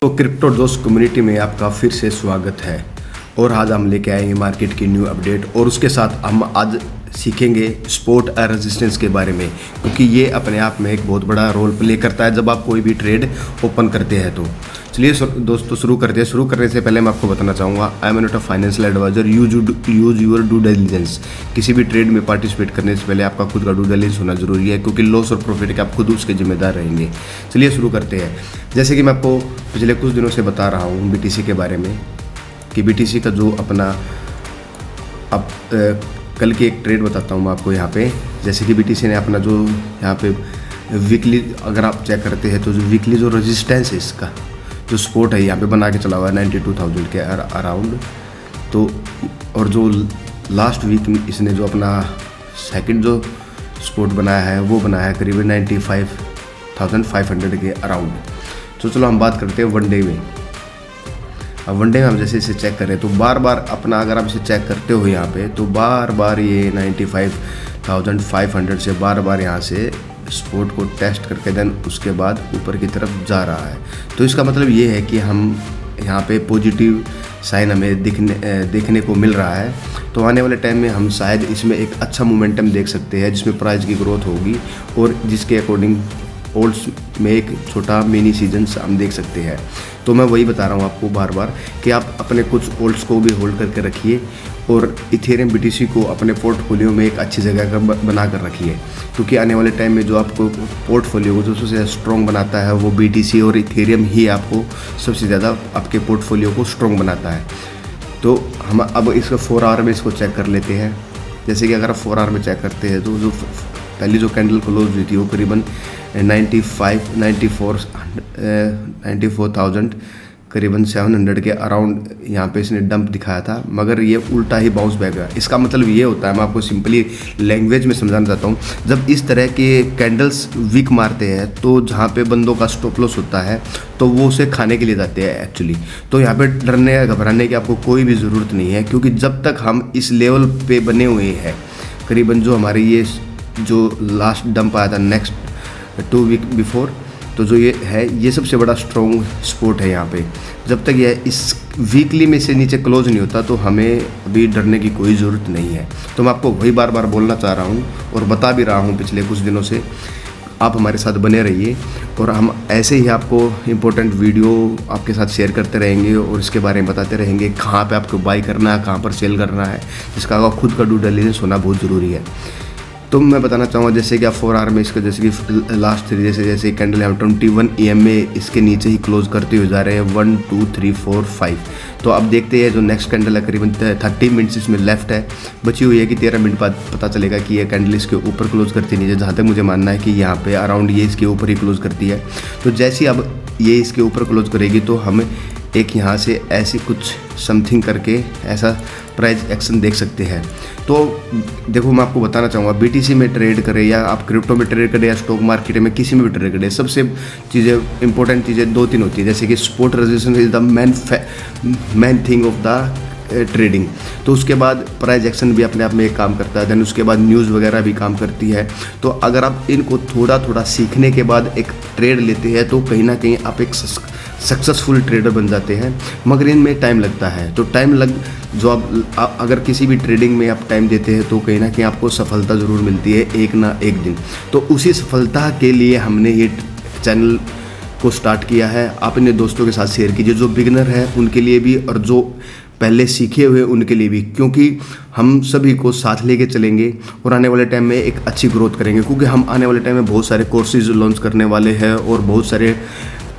तो क्रिप्टो दोस्त कम्युनिटी में आपका फिर से स्वागत है। और आज हम लेके आएंगे मार्केट की न्यू अपडेट और उसके साथ हम आज सीखेंगे सपोर्ट और रेजिस्टेंस के बारे में, क्योंकि ये अपने आप में एक बहुत बड़ा रोल प्ले करता है जब आप कोई भी ट्रेड ओपन करते हैं। तो चलिए दोस्तों शुरू करते हैं। शुरू करने से पहले मैं आपको बताना चाहूँगा, I am not a financial adviser, use your due diligence. किसी भी ट्रेड में पार्टिसिपेट करने से पहले आपका खुद का डू डिलिजेंस होना जरूरी है, क्योंकि लॉस और प्रॉफिट के आप खुद उसके जिम्मेदार रहेंगे। चलिए शुरू करते हैं। जैसे कि मैं आपको पिछले कुछ दिनों से बता रहा हूँ BTC के बारे में, कि BTC का जो अपना अब कल की एक ट्रेड बताता हूँ मैं आपको यहाँ पे। जैसे कि BTC ने अपना जो यहाँ पे वीकली अगर आप चेक करते हैं तो जो वीकली जो रेजिस्टेंस है, इसका जो सपोर्ट है यहाँ पे बना के चला हुआ है 92,000 के अराउंड। तो और जो लास्ट वीक में इसने जो अपना सेकंड जो सपोर्ट बनाया है वो बनाया है करीबन 95,500 के अराउंड। तो चलो हम बात करते हैं वनडे में। अब वनडे में हम जैसे इसे चेक करें तो बार बार अपना अगर आप इसे चेक करते हो यहाँ पे, तो बार बार ये 95,500 से बार बार यहाँ से सपोर्ट को टेस्ट करके देन उसके बाद ऊपर की तरफ जा रहा है। तो इसका मतलब ये है कि हम यहाँ पे पॉजिटिव साइन हमें देखने को मिल रहा है। तो आने वाले टाइम में हम शायद इसमें एक अच्छा मोमेंटम देख सकते हैं, जिसमें प्राइस की ग्रोथ होगी और जिसके अकॉर्डिंग ओल्ड्स में एक छोटा मिनी सीजन हम देख सकते हैं। तो मैं वही बता रहा हूँ आपको बार बार कि आप अपने कुछ ओल्ड्स को भी होल्ड करके रखिए और इथेरियम BTC को अपने पोर्टफोलियो में एक अच्छी जगह का बना कर रखिए, क्योंकि आने वाले टाइम में जो आपको पोर्टफोलियो को जो सबसे स्ट्रॉन्ग बनाता है वो BTC और इथेरियम ही आपको सबसे ज़्यादा आपके पोर्टफोलियो को स्ट्रॉन्ग बनाता है। तो हम अब इसको 4 आवर में इसको चेक कर लेते हैं। जैसे कि अगर आप 4 आवर में चेक करते हैं तो जो पहली जो कैंडल क्लोज हुई थी वो करीबन 94,000 करीबन 700 के अराउंड यहाँ पे इसने डंप दिखाया था, मगर ये उल्टा ही बाउंस बैक है। इसका मतलब ये होता है, मैं आपको सिंपली लैंग्वेज में समझाना चाहता हूँ, जब इस तरह के कैंडल्स वीक मारते हैं तो जहाँ पे बंदों का स्टॉप लॉस होता है तो वो उसे खाने के लिए जाते हैं एक्चुअली। तो यहाँ पे डरने या घबराने की आपको कोई भी ज़रूरत नहीं है, क्योंकि जब तक हम इस लेवल पे बने हुए हैं, करीबन जो हमारी ये जो लास्ट डंप आया था नेक्स्ट 2 वीक बिफोर, तो जो ये है ये सबसे बड़ा स्ट्रॉन्ग सपोर्ट है यहाँ पे। जब तक ये इस वीकली में से नीचे क्लोज नहीं होता तो हमें अभी डरने की कोई ज़रूरत नहीं है। तो मैं आपको वही बार बार बोलना चाह रहा हूँ और बता भी रहा हूँ पिछले कुछ दिनों से। आप हमारे साथ बने रहिए और हम ऐसे ही आपको इम्पोर्टेंट वीडियो आपके साथ शेयर करते रहेंगे और इसके बारे में बताते रहेंगे, कहाँ पे आपको बाई करना है, कहाँ पर सेल करना है, जिसका खुद का ड्यू डिलिजेंस होना बहुत ज़रूरी है। तो मैं बताना चाहूँगा जैसे कि आप 4 आवर में इसका जैसे कि लास्ट 3 जैसे कैंडल हम 21 AM में इसके नीचे ही क्लोज करते हुए जा रहे हैं 1 2 3 4 5। तो अब देखते हैं जो नेक्स्ट कैंडल है करीबन 30 मिनट्स इसमें लेफ्ट है, बची हुई है कि 13 मिनट बाद पता चलेगा कि ये कैंडल इसके ऊपर क्लोज करती है नीचे। जहाँ तक मुझे मानना है कि यहाँ पे अराउंड ये इसके ऊपर ही क्लोज करती है। तो जैसे अब ये इसके ऊपर क्लोज करेगी तो हम एक यहाँ से ऐसी कुछ समथिंग करके ऐसा प्राइस एक्शन देख सकते हैं। तो देखो मैं आपको बताना चाहूँगा, BTC में ट्रेड करें या आप क्रिप्टो में ट्रेड करें या स्टॉक मार्केट में किसी में भी ट्रेड करें, सबसे चीज़ें इंपॉर्टेंट चीज़ें 2-3 होती है। जैसे कि support resistance is the main thing of the trading. तो उसके बाद प्राइस एक्शन भी अपने आप में एक काम करता है, देन उसके बाद न्यूज़ वगैरह भी काम करती है। तो अगर आप इनको थोड़ा थोड़ा सीखने के बाद एक ट्रेड लेते हैं तो कहीं ना कहीं आप एक सक्सेसफुल ट्रेडर बन जाते हैं, मगर इनमें टाइम लगता है। तो जो आप अगर किसी भी ट्रेडिंग में आप टाइम देते हैं तो कहीं ना कहीं आपको सफलता ज़रूर मिलती है एक ना एक दिन। तो उसी सफलता के लिए हमने ये चैनल को स्टार्ट किया है। आप अपने दोस्तों के साथ शेयर कीजिए, जो बिगिनर है उनके लिए भी और जो पहले सीखे हुए उनके लिए भी, क्योंकि हम सभी को साथ लेके चलेंगे और आने वाले टाइम में एक अच्छी ग्रोथ करेंगे। क्योंकि हम आने वाले टाइम में बहुत सारे कोर्सेज लॉन्च करने वाले हैं और बहुत सारे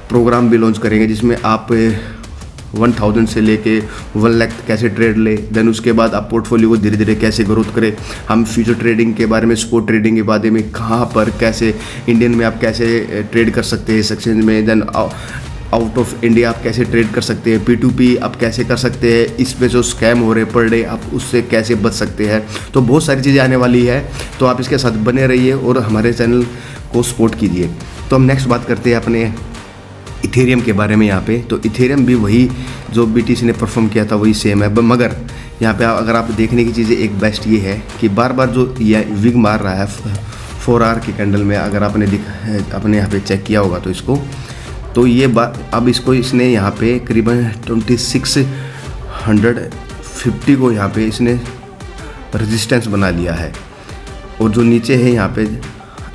प्रोग्राम भी लॉन्च करेंगे, जिसमें आप 1000 से लेके 1 लाख कैसे ट्रेड ले, देन उसके बाद आप पोर्टफोलियो को धीरे धीरे कैसे ग्रोथ करें। हम फ्यूचर ट्रेडिंग के बारे में, स्पॉट ट्रेडिंग के बारे में, कहाँ पर कैसे इंडियन में आप कैसे ट्रेड कर सकते हैं इस एक्सचेंज में, देन आउट ऑफ इंडिया आप कैसे ट्रेड कर सकते हैं, P2P आप कैसे कर सकते हैं, इस पे जो स्कैम हो रहे पर डे आप उससे कैसे बच सकते हैं। तो बहुत सारी चीज़ें आने वाली है, तो आप इसके साथ बने रहिए और हमारे चैनल को सपोर्ट कीजिए। तो हम नेक्स्ट बात करते हैं अपने इथेरियम के बारे में यहाँ पे। तो इथेरियम भी वही जो BTC ने परफॉर्म किया था वही सेम है, मगर यहाँ पे अगर आप देखने की चीज़ें एक बेस्ट ये है कि बार बार जो ये विग मार रहा है 4 आवर की कैंडल में, अगर आपने अपने यहाँ पे चेक किया होगा तो इसको तो ये बात अब इसको इसने यहाँ पे करीबन 2650 को यहाँ पे इसने रेजिस्टेंस बना लिया है। और जो नीचे है यहाँ पे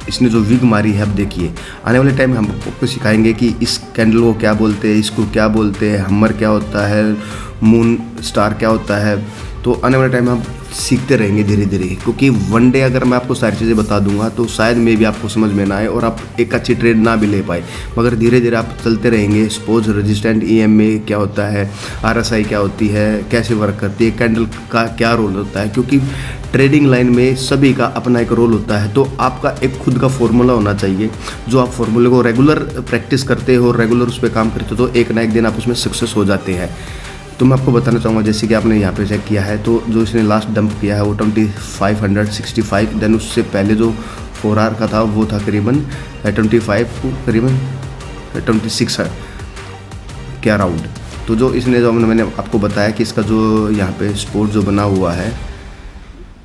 इसने जो विग मारी है, अब देखिए आने वाले टाइम में हम आपको सिखाएंगे कि इस कैंडल को क्या बोलते हैं, इसको क्या बोलते हैं, हमर क्या होता है, मून स्टार क्या होता है। तो आने वाले टाइम में हम सीखते रहेंगे धीरे धीरे, क्योंकि वन डे अगर मैं आपको सारी चीज़ें बता दूंगा तो शायद मे भी आपको समझ में ना आए और आप एक अच्छी ट्रेड ना भी ले पाए। मगर धीरे धीरे आप चलते रहेंगे। सपोज रेजिस्टेंट EMA क्या होता है, RSI क्या होती है, कैसे वर्क करती है, कैंडल का क्या रोल होता है, क्योंकि ट्रेडिंग लाइन में सभी का अपना एक रोल होता है। तो आपका एक खुद का फॉर्मूला होना चाहिए, जो आप फॉर्मूले को रेगुलर प्रैक्टिस करते हो, रेगुलर उस पर काम करते हो, तो एक ना एक दिन आप उसमें सक्सेस हो जाते हैं। तो मैं आपको बताना चाहूँगा, जैसे कि आपने यहाँ पे चेक किया है, तो जो इसने लास्ट डंप किया है वो 2565, देन उससे पहले जो 4 आवर का था वो था करीबन 25 को करीबन 26 के अराउंड। तो जो इसने जो मैंने आपको बताया कि इसका जो यहाँ पे सपोर्ट जो बना हुआ है,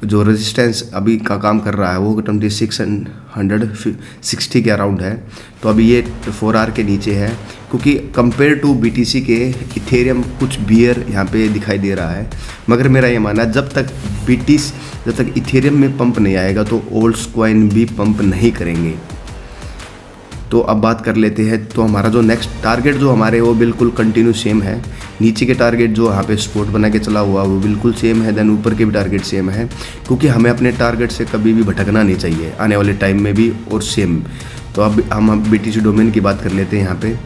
जो रेजिस्टेंस अभी का काम कर रहा है वो 2660 के अराउंड है। तो अभी ये 4 आवर के नीचे है, क्योंकि कंपेयर टू BTC के इथेरियम कुछ बियर यहाँ पे दिखाई दे रहा है। मगर मेरा ये मानना है जब तक इथेरियम में पंप नहीं आएगा तो ओल्ड्स कॉइन भी पंप नहीं करेंगे। तो अब बात कर लेते हैं, तो हमारा जो नेक्स्ट टारगेट जो हमारे वो बिल्कुल कंटिन्यू सेम है। नीचे के टारगेट जो यहाँ पे सपोर्ट बना के चला हुआ वो बिल्कुल सेम है, देन ऊपर के भी टारगेट सेम है, क्योंकि हमें अपने टारगेट से कभी भी भटकना नहीं चाहिए आने वाले टाइम में भी और सेम। तो अब हम BTC डोमेन की बात कर लेते हैं यहाँ पे।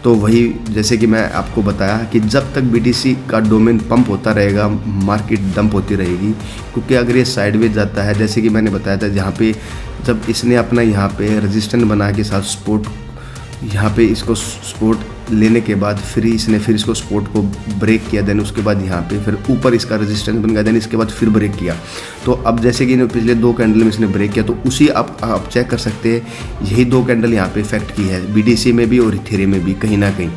तो वही जैसे कि मैं आपको बताया कि जब तक BTC का डोमेन पंप होता रहेगा मार्केट डंप होती रहेगी, क्योंकि अगर ये साइडवेज जाता है, जैसे कि मैंने बताया था, जहाँ पे जब इसने अपना यहाँ पे रेजिस्टेंस बना के साथ सपोर्ट, यहाँ पे इसको सपोर्ट लेने के बाद फिर इसको सपोर्ट को ब्रेक किया, देन उसके बाद यहाँ पे फिर ऊपर इसका रेजिस्टेंस बन गया, देन इसके बाद फिर ब्रेक किया। तो अब जैसे कि पिछले 2 कैंडल में इसने ब्रेक किया, तो उसी आप चेक कर सकते हैं, यही 2 कैंडल यहाँ पे इफेक्ट की है BTC में भी और इथेरियम में भी कहीं ना कहीं।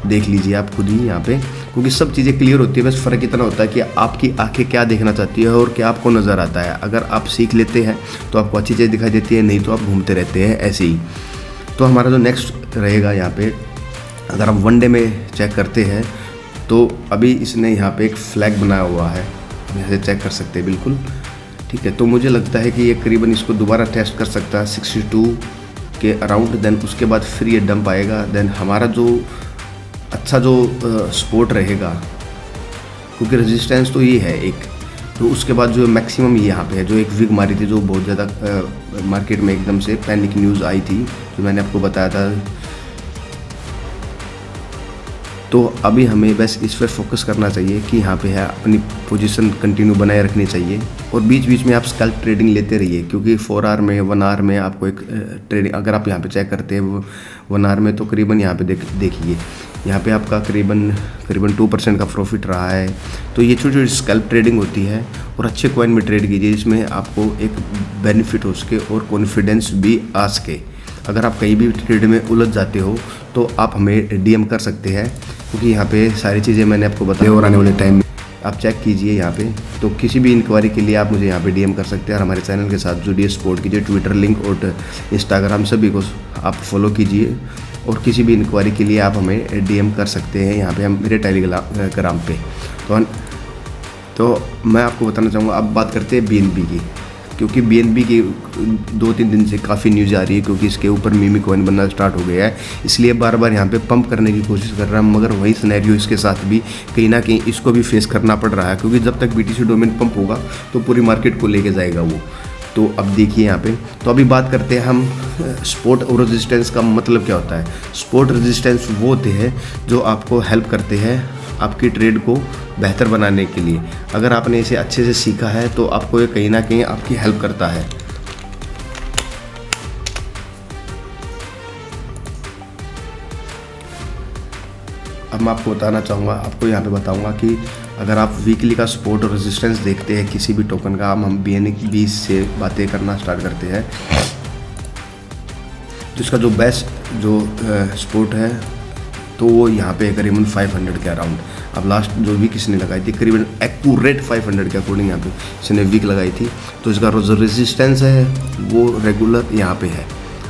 देख लीजिए आप खुद ही यहाँ पे, क्योंकि सब चीज़ें क्लियर होती है, बस फ़र्क इतना होता है कि आपकी आंखें क्या देखना चाहती है और क्या आपको नज़र आता है। अगर आप सीख लेते हैं तो आपको अच्छी चीज़ दिखाई देती है, नहीं तो आप घूमते रहते हैं ऐसे ही। तो हमारा जो नेक्स्ट रहेगा यहाँ पे, अगर आप वन डे में चेक करते हैं तो अभी इसने यहाँ पे एक फ्लैग बनाया हुआ है, जैसे चेक कर सकते हैं बिल्कुल, ठीक है। तो मुझे लगता है कि ये करीबन इसको दोबारा टेस्ट कर सकता है 62 के अराउंड, देन उसके बाद फिर ये डंप आएगा, देन हमारा जो अच्छा जो सपोर्ट रहेगा, क्योंकि रेजिस्टेंस तो ये है एक, तो उसके बाद जो मैक्सिमम यहाँ पे है, जो एक विग मारी थी, जो बहुत ज़्यादा मार्केट में एकदम से पैनिक न्यूज़ आई थी, जो मैंने आपको बताया था। तो अभी हमें बस इस पर फोकस करना चाहिए कि यहाँ पे है, अपनी पोजीशन कंटिन्यू बनाए रखनी चाहिए, और बीच बीच में आप स्कैल्प ट्रेडिंग लेते रहिए, क्योंकि 4 आवर में 1 आवर में आपको एक ट्रेडिंग, अगर आप यहाँ पे चेक करते हैं 1 आवर में, तो करीबन यहाँ पे देखिए यहाँ पे आपका करीबन 2% का प्रॉफिट रहा है। तो ये छोटी छोटी स्कैल्प ट्रेडिंग होती है, और अच्छे कॉइन में ट्रेड कीजिए जिसमें आपको एक बेनिफिट हो सके और कॉन्फिडेंस भी आ सके। अगर आप कहीं भी ट्रेड में उलझ जाते हो तो आप हमें DM कर सकते हैं, क्योंकि यहाँ पे सारी चीज़ें मैंने आपको बताई, और आने वाले टाइम में आप चेक कीजिए यहाँ पे। तो किसी भी इंक्वायरी के लिए आप मुझे यहाँ पे DM कर सकते हैं, और हमारे चैनल के साथ जुड़िए, सपोर्ट कीजिए। ट्विटर लिंक और इंस्टाग्राम सभी को आप फॉलो कीजिए, और किसी भी इंक्वायरी के लिए आप हमें DM कर सकते हैं यहाँ पे, हम मेरे टेलीग्राम पे। तो मैं आपको बताना चाहूँगा, अब बात करते हैं BNB की, क्योंकि BNB की 2-3 दिन से काफ़ी न्यूज़ आ रही है, क्योंकि इसके ऊपर मीमी कॉइन बनना स्टार्ट हो गया है, इसलिए बार बार यहाँ पे पंप करने की कोशिश कर रहा है। मगर वही सिनेरियो इसके साथ भी कहीं ना कहीं इसको भी फेस करना पड़ रहा है, क्योंकि जब तक BTC डोमेन पंप होगा तो पूरी मार्केट को लेके जाएगा वो। तो अब देखिए यहाँ पे, तो अभी बात करते हैं हम सपोर्ट और रेजिस्टेंस का मतलब क्या होता है। सपोर्ट रेजिस्टेंस वो होते हैं जो आपको हेल्प करते हैं आपकी ट्रेड को बेहतर बनाने के लिए। अगर आपने इसे अच्छे से सीखा है तो आपको ये कहीं ना कहीं आपकी हेल्प करता है। अब मैं आपको बताना चाहूँगा, आपको यहाँ पे बताऊँगा कि अगर आप वीकली का सपोर्ट और रेजिस्टेंस देखते हैं किसी भी टोकन का, हम BNB से बातें करना स्टार्ट करते हैं, तो इसका जो बेस्ट जो सपोर्ट है तो वो यहाँ पे करीबन 500 के अराउंड। अब लास्ट जो वीक इसने लगाई थी करीबन एक्यूरेट 500 के अकॉर्डिंग यहाँ पे इसने वीक लगाई थी, तो इसका जो रेजिस्टेंस है वो रेगुलर यहाँ पे है।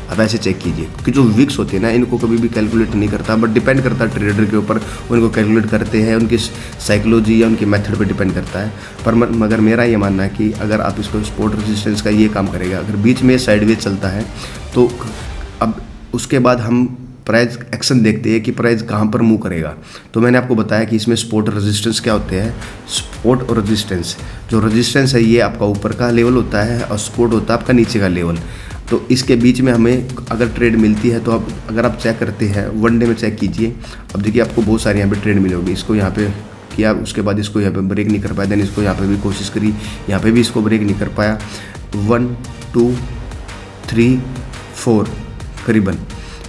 आप ऐसे चेक कीजिए, क्योंकि जो विक्स होते हैं ना इनको कभी भी कैलकुलेट नहीं करता, बट डिपेंड करता है ट्रेडर के ऊपर, उनको कैलकुलेट करते हैं, उनकी साइकोलॉजी या उनकी मेथड पे डिपेंड करता है। पर मगर मेरा ये मानना है कि अगर आप इसको सपोर्ट रेजिस्टेंस का ये काम करेगा, अगर बीच में साइडवेज चलता है तो अब उसके बाद हम प्राइस एक्शन देखते हैं कि प्राइस कहाँ पर मूव करेगा। तो मैंने आपको बताया कि इसमें सपोर्ट रेजिस्टेंस क्या होते हैं। सपोर्ट और रेजिस्टेंस, जो रेजिस्टेंस है ये आपका ऊपर का लेवल होता है और सपोर्ट होता है आपका नीचे का लेवल। तो इसके बीच में हमें अगर ट्रेड मिलती है तो अब अगर आप चेक करते हैं वन डे में चेक कीजिए, अब देखिए आपको बहुत सारी यहाँ पे ट्रेड मिलेगी। इसको यहाँ पे किया, उसके बाद इसको यहाँ पे ब्रेक नहीं कर पाया, देन इसको यहाँ पे भी कोशिश करी, यहाँ पे भी इसको ब्रेक नहीं कर पाया। 1 2 3 4 करीबन,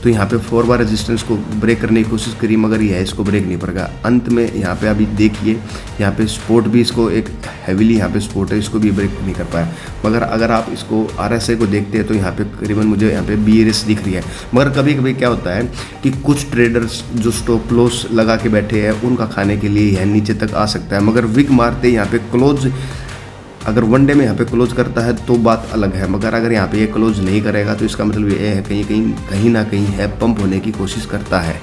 तो यहाँ पे 4 बार रेजिस्टेंस को ब्रेक करने की कोशिश करी, मगर यह इसको ब्रेक नहीं पड़ गया। अंत में यहाँ पे अभी देखिए यहाँ पे सपोर्ट भी इसको एक हैवीली यहाँ पे सपोर्ट है, इसको भी ब्रेक नहीं कर पाया। मगर अगर आप इसको RSI को देखते हैं तो यहाँ पे करीबन मुझे यहाँ पे BRS दिख रही है। मगर कभी कभी क्या होता है कि कुछ ट्रेडर्स जो स्टॉप लॉस लगा के बैठे हैं उनका खाने के लिए यह नीचे तक आ सकता है, मगर विक मारते यहाँ पे क्लोज, अगर वन डे में यहाँ पे क्लोज करता है तो बात अलग है, मगर अगर यहाँ पे ये क्लोज नहीं करेगा तो इसका मतलब ये है कहीं ना कहीं है पंप होने की कोशिश करता है।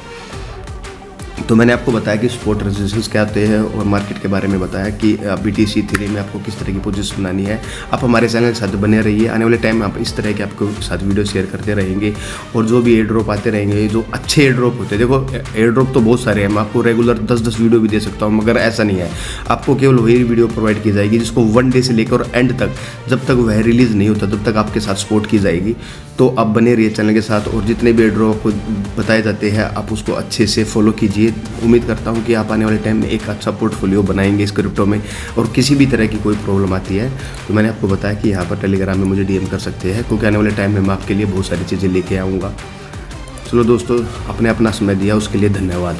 तो मैंने आपको बताया कि सपोर्ट रेजिस्टेंस क्या होते हैं और मार्केट के बारे में बताया कि BTC थ्री में आपको किस तरह की पोजीशन बनानी है। आप हमारे चैनल के साथ बने रहिए, आने वाले टाइम में आप इस तरह के आपको साथ वीडियो शेयर करते रहेंगे और जो भी एयर ड्रॉप आते रहेंगे, जो अच्छे एयर ड्रॉप होते हैं, देखो एयर ड्रॉप तो बहुत सारे हैं, मैं आपको रेगुलर 10-10 वीडियो भी दे सकता हूँ, मगर ऐसा नहीं है। आपको केवल वही वीडियो प्रोवाइड की जाएगी जिसको वन डे से लेकर एंड तक, जब तक वह रिलीज़ नहीं होता तब तक आपके साथ सपोर्ट की जाएगी। तो आप बने रहिए चैनल के साथ और जितने भी एयर ड्रॉप को बताए जाते हैं आप उसको अच्छे से फॉलो कीजिए। उम्मीद करता हूँ कि आप आने वाले टाइम में एक अच्छा पोर्टफोलियो बनाएंगे इस क्रिप्टो में। और किसी भी तरह की कोई प्रॉब्लम आती है तो मैंने आपको बताया कि यहाँ पर टेलीग्राम में मुझे DM कर सकते हैं, क्योंकि आने वाले टाइम में मैं आपके लिए बहुत सारी चीज़ें लेके आऊँगा। चलो दोस्तों, आपने अपना समय दिया उसके लिए धन्यवाद।